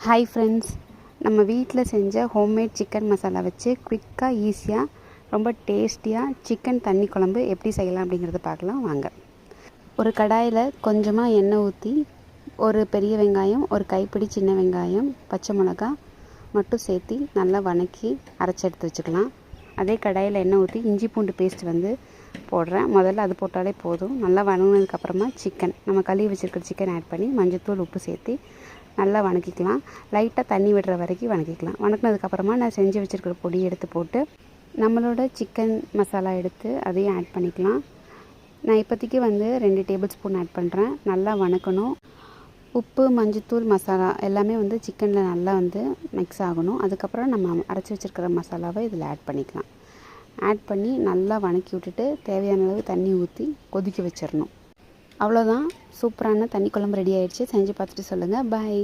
Hi friends, நம்ம வீட்டில் செஞ்ச ஹோம்மேட் சிக்கன் மசாலா வச்சு குவிக்காக ஈஸியாக ரொம்ப டேஸ்டியாக சிக்கன் தண்ணி குழம்பு எப்படி செய்யலாம் அப்படிங்கிறத பார்க்கலாம் வாங்க. ஒரு கடாயில் கொஞ்சமாக எண்ணெய் ஊற்றி ஒரு பெரிய வெங்காயம், ஒரு கைப்பிடி சின்ன வெங்காயம், பச்சை மிளகா மட்டும் சேர்த்து நல்லா வதக்கி அரைச்சி எடுத்து வச்சுக்கலாம். அதே கடாயில் எண்ணெய் ஊற்றி இஞ்சி பூண்டு பேஸ்ட் போடுறேன். முதல்ல அது போட்டாலே போதும். நல்லா வதங்கினதுக்கப்புறமா நம்ம கழுவி வச்சுருக்கிற சிக்கன் ஆட் பண்ணி மஞ்சள்தூள் உப்பு சேர்த்து நல்லா வதக்கிக்கலாம். லைட்டாக தண்ணி விடுற வரைக்கும் வதக்கிக்கலாம். வதக்கினதுக்கப்புறமா நான் செஞ்சு வச்சுருக்கிற பொடி எடுத்து போட்டு நம்மளோட சிக்கன் மசாலா எடுத்து அதையும் ஆட் பண்ணிக்கலாம். நான் இப்போதைக்கு 2 டேபிள் ஸ்பூன் ஆட் பண்ணுறேன். நல்லா வதக்கணும். உப்பு, மஞ்சத்தூள், மசாலா எல்லாமே சிக்கனில் நல்லா மிக்ஸ் ஆகணும். அதுக்கப்புறம் நம்ம அரைச்சி வச்சுருக்கிற மசாலாவை இதில் ஆட் பண்ணிக்கலாம். ஆட் பண்ணி நல்லா வதக்கி விட்டுட்டு தேவையான அளவு தண்ணி ஊற்றி கொதிக்க வச்சிடணும். அவ்வளோதான், சூப்பரான தண்ணி குழம்பு ரெடி ஆகிடுச்சு. செஞ்சு பார்த்துட்டு சொல்லுங்கள். பாய்.